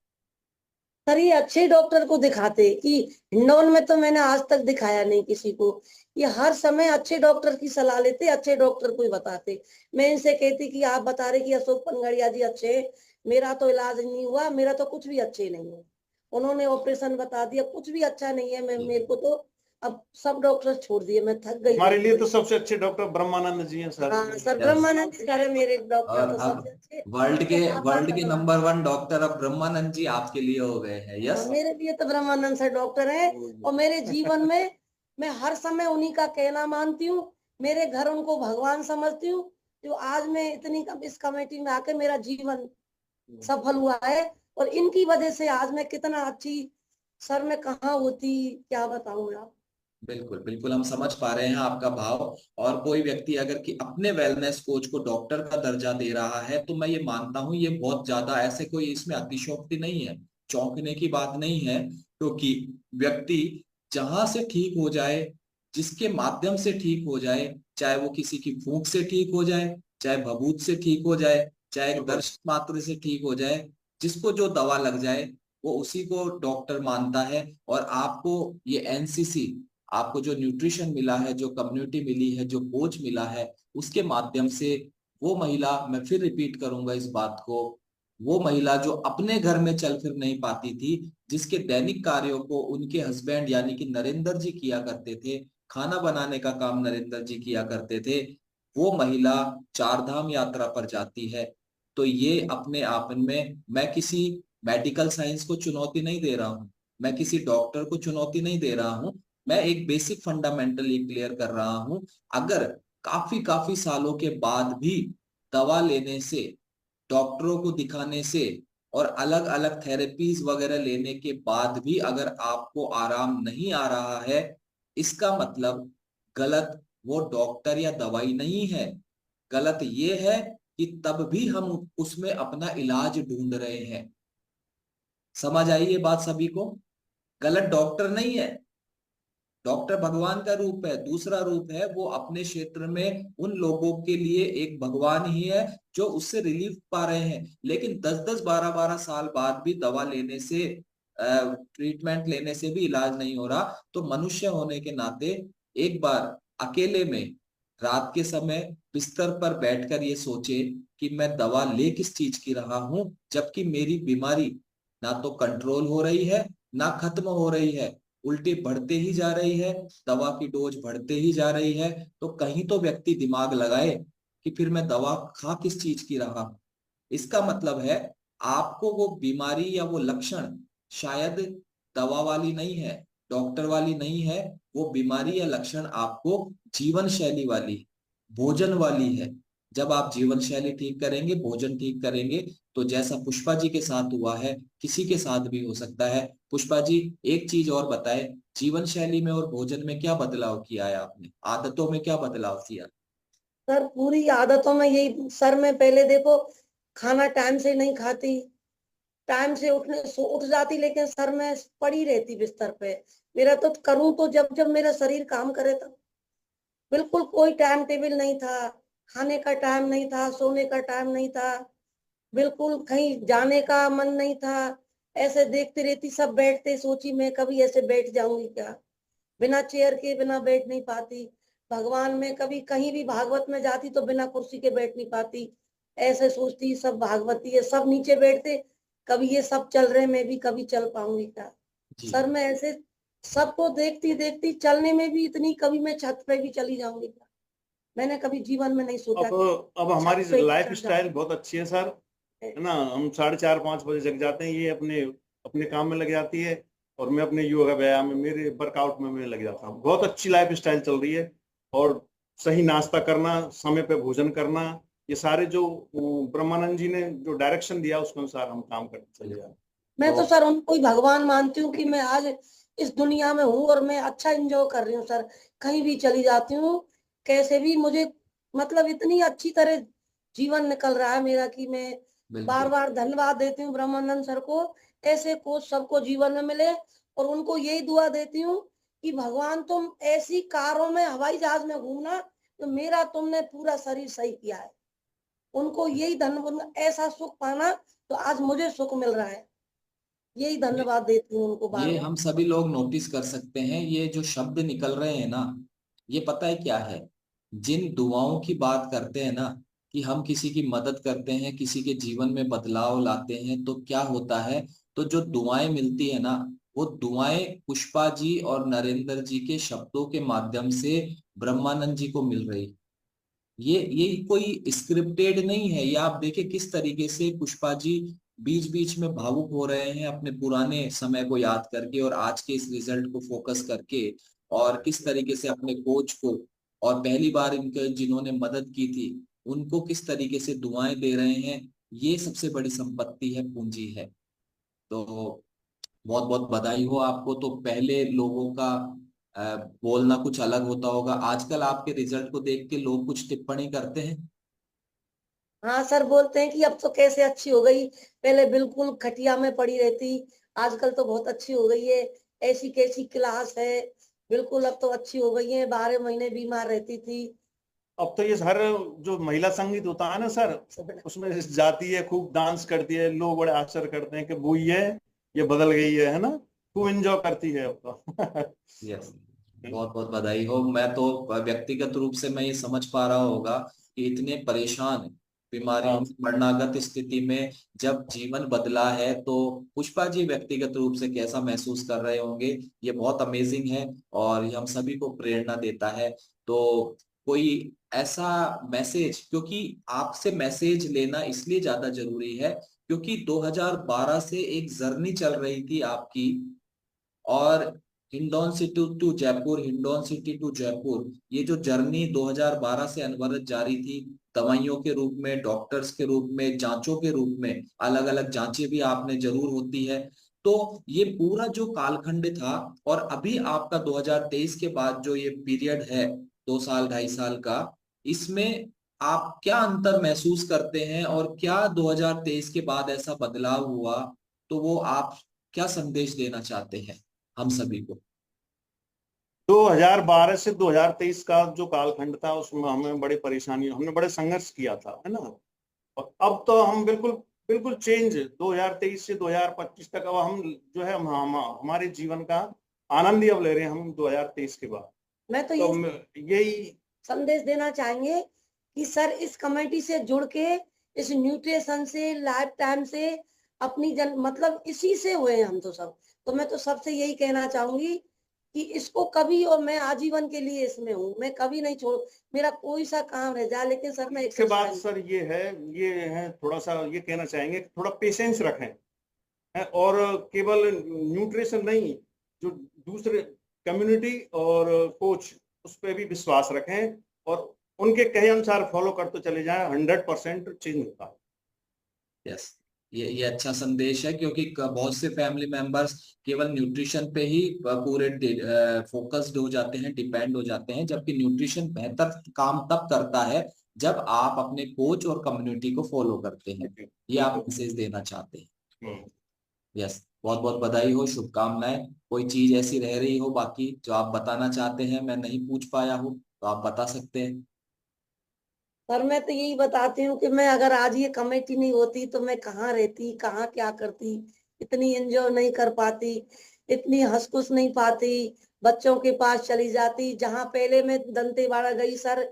सर ये अच्छे डॉक्टर को दिखाते कि हिंडौन में तो मैंने आज तक दिखाया नहीं किसी को। ये हर समय अच्छे डॉक्टर की सलाह लेते, अच्छे डॉक्टर को ही बताते। मैं इनसे कहती कि आप बता रहे कि अशोक पनगड़िया जी अच्छे हैं, मेरा तो इलाज नहीं हुआ, मेरा तो कुछ भी अच्छे नहीं है। उन्होंने ऑपरेशन बता दिया, कुछ भी अच्छा नहीं है। मैं मेरे को तो अब सब डॉक्टर छोड़ दिए, मैं थक गई। हमारे लिए तो सबसे अच्छे डॉक्टर ब्रह्मानंद जी हैं सर। हाँ सर, ब्रह्मानंद जी सर है मेरे डॉक्टर, और तो अब सबसे अच्छे। वर्ल्ड के नंबर 1 डॉक्टर अब ब्रह्मानंद जी आपके लिए हो गए हैं। हाँ, यस। मेरे लिए तो ब्रह्मानंद सर डॉक्टर है, और मेरे जीवन में मैं हर समय उन्हीं का कहना मानती हूँ। मेरे घर उनको भगवान समझती हूँ, जो आज मैं इतनी इस कमेटी में आके मेरा जीवन सफल हुआ है। और इनकी वजह से आज मैं कितना अच्छी, सर मैं कहाँ होती, क्या बताऊं मैं आप। बिल्कुल बिल्कुल, हम समझ पा रहे हैं आपका भाव। और कोई व्यक्ति अगर कि अपने वेलनेस कोच को डॉक्टर का दर्जा दे रहा है, तो मैं ये मानता हूं ये बहुत ज्यादा, ऐसे कोई इसमें अतिशयोक्ति नहीं है, चौंकने की बात नहीं है। क्योंकि व्यक्ति जहां से ठीक हो जाए, जिसके माध्यम से ठीक हो जाए, चाहे वो किसी की फूंक से ठीक हो जाए, चाहे भभूत से ठीक हो जाए, चाहे दर्शन मात्र से ठीक हो जाए, जिसको जो दवा लग जाए वो उसी को डॉक्टर मानता है। और आपको ये एनसीसी, आपको जो न्यूट्रिशन मिला है, जो कम्युनिटी मिली है, जो कोच मिला है, उसके माध्यम से वो महिला, मैं फिर रिपीट करूंगा इस बात को, वो महिला जो अपने घर में चल फिर नहीं पाती थी, जिसके दैनिक कार्यों को उनके हस्बैंड यानी कि नरेंद्र जी किया करते थे, खाना बनाने का काम नरेंद्र जी किया करते थे, वो महिला चार धाम यात्रा पर जाती है। तो ये अपने आप में, मैं किसी मेडिकल साइंस को चुनौती नहीं दे रहा हूँ, मैं किसी डॉक्टर को चुनौती नहीं दे रहा हूँ, मैं एक बेसिक फंडामेंटल ये क्लियर कर रहा हूं। अगर काफी काफी सालों के बाद भी दवा लेने से, डॉक्टरों को दिखाने से और अलग अलग थेरेपीज वगैरह लेने के बाद भी अगर आपको आराम नहीं आ रहा है, इसका मतलब गलत वो डॉक्टर या दवाई नहीं है, गलत ये है कि तब भी हम उसमें अपना इलाज ढूंढ रहे हैं। समझ आई ये बात सभी को? गलत डॉक्टर नहीं है, डॉक्टर भगवान का रूप है, दूसरा रूप है वो अपने क्षेत्र में उन लोगों के लिए एक भगवान ही है जो उससे रिलीफ पा रहे हैं। लेकिन 10-10 12-12 साल बाद भी दवा लेने से, ट्रीटमेंट लेने से भी इलाज नहीं हो रहा, तो मनुष्य होने के नाते एक बार अकेले में रात के समय बिस्तर पर बैठकर ये सोचे कि मैं दवा ले किस चीज की रहा हूं, जबकि मेरी बीमारी ना तो कंट्रोल हो रही है, ना खत्म हो रही है, उल्टी बढ़ते ही जा रही है, दवा की डोज बढ़ते ही जा रही है। तो कहीं तो व्यक्ति दिमाग लगाए कि फिर मैं दवा खा किस चीज की रहा हूं। इसका मतलब है आपको वो बीमारी या वो लक्षण शायद दवा वाली नहीं है, डॉक्टर वाली नहीं है, वो बीमारी या लक्षण आपको जीवन शैली वाली, भोजन वाली है। जब आप जीवन शैली ठीक करेंगे, भोजन ठीक करेंगे, तो जैसा पुष्पा जी के साथ हुआ है, किसी के साथ भी हो सकता है। पुष्पा जी, एक चीज और बताए, जीवन शैली में और भोजन में क्या बदलाव किया है आपने, आदतों में क्या बदलाव किया? सर पूरी आदतों में यही सर, मैं पहले देखो खाना टाइम से नहीं खाती, टाइम से उठ जाती, लेकिन सर मैं पड़ी रहती बिस्तर पे। मेरा तो करूं तो जब जब मेरा शरीर काम करे तब। बिल्कुल कोई टाइम टेबल नहीं था, खाने का टाइम नहीं था, सोने का टाइम नहीं था, बिल्कुल कहीं जाने का मन नहीं था। ऐसे देखती रहती, सब बैठते, सोची मैं कभी ऐसे बैठ जाऊंगी क्या, बिना चेयर के बिना बैठ नहीं पाती। भगवान में कभी कहीं भी भागवत में जाती तो बिना कुर्सी के बैठ नहीं पाती। ऐसे सोचती सब भागवती है, सब नीचे बैठते, कभी ये सब चल रहे, मैं भी कभी चल पाऊंगी क्या। जी। सर मैं ऐसे सबको देखती देखती चलने में भी इतनी, कभी मैं छत पे भी चली जाऊंगी क्या। मैंने कभी जीवन में नहीं सोचा अब कि अब हमारी छत पे भी लाइफ चढ़ स्टाइल बहुत अच्छी है सर, है ना। हम 4:30-5 बजे जग जाते हैं, ये अपने अपने काम में लग जाती है, और मैं अपने योगा व्यायाम में, मेरे वर्कआउट में मैं लग जाता हूँ। बहुत अच्छी लाइफ स्टाइल चल रही है। और सही नाश्ता करना, समय पे भोजन करना, ये सारे जो ब्रह्मानंद जी ने जो डायरेक्शन दिया उसके अनुसार हम काम करते चले जाए। मैं तो और सर उनको ही भगवान मानती हूँ कि मैं आज इस दुनिया में हूँ, और मैं अच्छा एंजॉय कर रही हूँ सर। कहीं भी चली जाती हूँ, कैसे भी मुझे, मतलब इतनी अच्छी तरह जीवन निकल रहा है मेरा कि मैं बार बिल्कुल। बार धन्यवाद देती हूँ ब्रह्मानंद सर को। ऐसे कोच सबको जीवन में मिले, और उनको यही दुआ देती हूँ कि भगवान तुम ऐसी कारों में, हवाई जहाज में घूमना, तो मेरा तुमने पूरा शरीर सही किया है। उनको यही ऐसा सुख पाना, तो आज मुझे सुख मिल रहा है, यही धन्यवाद देती हूँ उनको बार ये बार। हम सभी लोग नोटिस कर सकते हैं, ये जो शब्द निकल रहे हैं ना, ये पता है क्या है? जिन दुआओं की बात करते हैं ना, कि हम किसी की मदद करते हैं, किसी के जीवन में बदलाव लाते हैं, तो क्या होता है, तो जो दुआएं मिलती है ना, वो दुआएं पुष्पा जी और नरेंद्र जी के शब्दों के माध्यम से ब्रह्मानंद जी को मिल रही। ये कोई स्क्रिप्टेड नहीं है। ये आप देखिए किस तरीके से पुष्पा जी बीच बीच में भावुक हो रहे हैं अपने पुराने समय को याद करके और आज के इस रिजल्ट को फोकस करके, और किस तरीके से अपने कोच को और पहली बार इनके जिन्होंने मदद की थी उनको किस तरीके से दुआएं दे रहे हैं। ये सबसे बड़ी संपत्ति है, पूंजी है। तो बहुत बहुत बधाई हो आपको। तो पहले लोगों का बोलना कुछ अलग होता होगा, आजकल आपके रिजल्ट को देख के लोग कुछ टिप्पणी करते हैं? हाँ सर, बोलते हैं कि अब तो कैसे अच्छी हो गई, पहले बिल्कुल खटिया में पड़ी रहती, आजकल तो बहुत अच्छी हो गई है, ऐसी कैसी क्लास है, बिल्कुल अब तो अच्छी हो गई है, 12 महीने बीमार रहती थी। अब तो ये हर जो महिला संगीत होता है ना सर, उसमें जाती है, खूब डांस करती है, लोग बड़े आश्चर्य करते हैं कि वो ये बदल गई है ना, खूब एंजॉय करती है अब तो। यस, बहुत बहुत बधाई हो। मैं तो व्यक्तिगत रूप से मैं ये समझ पा रहा होगा कि इतने परेशान बीमारियों हाँ में मरणागत स्थिति में जब जीवन बदला है तो पुष्पा जी व्यक्तिगत रूप से कैसा महसूस कर रहे होंगे, ये बहुत अमेजिंग है और ये हम सभी को प्रेरणा देता है। तो कोई ऐसा मैसेज, क्योंकि आपसे मैसेज लेना इसलिए ज्यादा जरूरी है क्योंकि 2012 से एक जर्नी चल रही थी आपकी, और Hindaun city to Jaipur, Hindaun city to Jaipur, ये जो जर्नी 2012 से अनवरत जारी थी, दवाइयों के रूप में, डॉक्टर्स के रूप में, जांचों के रूप में, अलग अलग जांचें भी आपने जरूर होती है। तो ये पूरा जो कालखंड था और अभी आपका 2023 के बाद जो ये पीरियड है, 2 साल 2.5 साल का, इसमें आप क्या अंतर महसूस करते हैं और क्या 2023 के बाद ऐसा बदलाव हुआ, तो वो आप क्या संदेश देना चाहते हैं हम सभी को? 2012 से 2023 का जो कालखंड था उसमें हमें बड़ी परेशानी, हमने बड़े संघर्ष किया था, है ना। और अब तो हम बिल्कुल बिल्कुल चेंज, 2023 से 2025 तक अब हम जो है हमारे जीवन का आनंद ही अब ले रहे हैं हम 2023 के बाद। मैं तो तो यही संदेश देना चाहेंगे कि सर इस कमेटी से जुड़ के, इस न्यूट्रिशन से, लाइफ टाइम से, अपनी मतलब इसी से हुए हैं हम तो सब। तो मैं तो सबसे यही कहना चाहूंगी कि इसको कभी, और मैं आजीवन के लिए इसमें हूँ, मैं कभी नहीं छोड़, मेरा कोई सा काम रह जाए, लेकिन सर मैं इसके बाद एक्सरसाइज। सर ये है थोड़ा सा ये कहना चाहेंगे कि थोड़ा पेशेंस रखें, है, और केवल न्यूट्रिशन नहीं, जो दूसरे कम्युनिटी और कोच, उस पर भी विश्वास रखें और उनके कहे अनुसार फॉलो करते चले जाएं, 100% चेंज होता है। यस, ये अच्छा संदेश है क्योंकि बहुत से फैमिली मेंबर्स केवल न्यूट्रिशन पे ही पूरे फोकस्ड हो जाते हैं, डिपेंड हो जाते हैं, जबकि न्यूट्रिशन बेहतर काम तब करता है जब आप अपने कोच और कम्युनिटी को फॉलो करते हैं। ये आप मैसेज देना चाहते हैं? यस, बहुत बहुत बधाई हो, शुभकामनाएं। कोई चीज ऐसी रह रही हो बाकी जो आप बताना चाहते हैं, मैं नहीं पूछ पाया हूँ, तो आप बता सकते हैं। पर मैं तो यही बताती हूँ कि मैं अगर आज ये कमेटी नहीं होती तो मैं कहाँ रहती, कहाँ क्या करती, इतनी एंजॉय नहीं कर पाती, इतनी हंस नहीं पाती, बच्चों के पास चली जाती। जहाँ पहले मैं दंतेवाड़ा गई सर,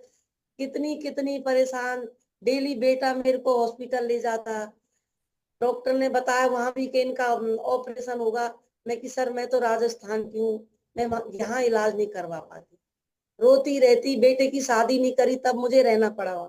कितनी कितनी परेशान, डेली बेटा मेरे को हॉस्पिटल ले जाता, डॉक्टर ने बताया वहां भी कि इनका ऑपरेशन होगा। मैं कि सर मैं तो राजस्थान की हूँ, मैं यहाँ इलाज नहीं करवा पाती, रोती रहती, बेटे की शादी नहीं करी तब मुझे रहना पड़ा वहां।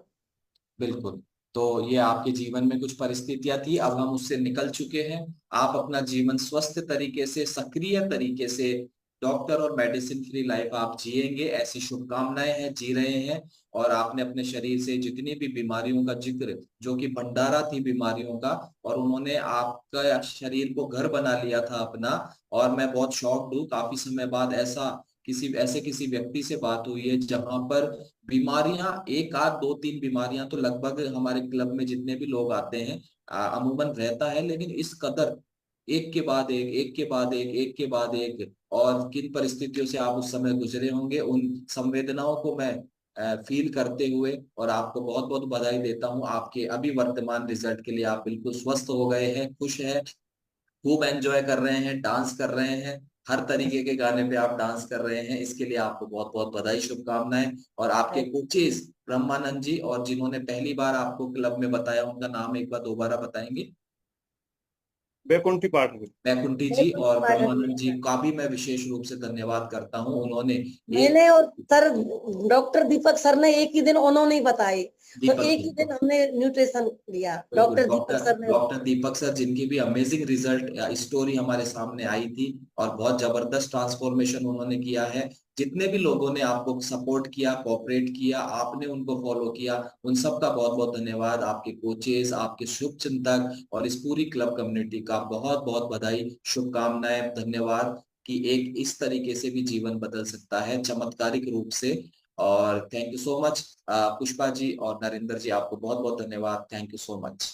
बिल्कुल। तो ये आपके जीवन में कुछ परिस्थितियां थी, अब हम उससे निकल चुके हैं। आप अपना जीवन स्वस्थ तरीके से, सक्रिय तरीके से, डॉक्टर और मेडिसिन फ्री लाइफ आप जिएंगे, ऐसी शुभकामनाएं हैं, जी रहे हैं। और आपने अपने शरीर से जितनी भी बीमारियों का जिक्र, जो कि भंडारा थी बीमारियों का, और उन्होंने आपका शरीर को घर बना लिया था अपना। और मैं बहुत शॉक्ड हूँ, काफी समय बाद किसी व्यक्ति से बात हुई है जहां पर बीमारियां, एक आध दो तीन बीमारियां तो लगभग हमारे क्लब में जितने भी लोग आते हैं अमूमन रहता है, लेकिन इस कदर एक के बाद एक के बाद एक के बाद एक, और किन परिस्थितियों से आप उस समय गुजरे होंगे, उन संवेदनाओं को मैं फील करते हुए और आपको बहुत बहुत बधाई देता हूं आपके अभी वर्तमान रिजल्ट के लिए। आप बिल्कुल स्वस्थ हो गए हैं, खुश हैं, खूब एंजॉय कर रहे हैं, डांस कर रहे हैं, हर तरीके के गाने पे आप डांस कर रहे हैं, इसके लिए आपको बहुत बहुत बधाई, शुभकामनाएं। और आपके कोचेस ब्रह्मानंद जी, और जिन्होंने पहली बार आपको क्लब में बताया, उनका नाम एक बार दोबारा बताएंगे? बैकुंठी पाठक। बैकुंठी जी और ब्रह्मानंद जी का भी मैं विशेष रूप से धन्यवाद करता हूँ। उन्होंने मैंने और सर डॉक्टर दीपक सर ने एक ही दिन उन्होंने ही बताए, तो एक ही दिन हमने न्यूट्रिशन लिया। डॉक्टर दीपक सर ने, डॉक्टर दीपक सर जिनकी भी अमेजिंग रिजल्ट स्टोरी हमारे सामने आई थी और बहुत जबरदस्त ट्रांसफॉर्मेशन उन्होंने किया है। जितने भी लोगों ने आपको सपोर्ट किया, कोऑपरेट किया, आपने उनको फॉलो किया, उन सब का बहुत बहुत धन्यवाद। आपके कोचेस, आपके शुभचिंतक और इस पूरी क्लब कम्युनिटी का बहुत बहुत बधाई, शुभकामनाएं, धन्यवाद कि एक इस तरीके से भी जीवन बदल सकता है चमत्कारिक रूप से। और thank you so much Pushpa ji और नरेंद्र जी, आपको बहुत बहुत धन्यवाद। Thank you so much.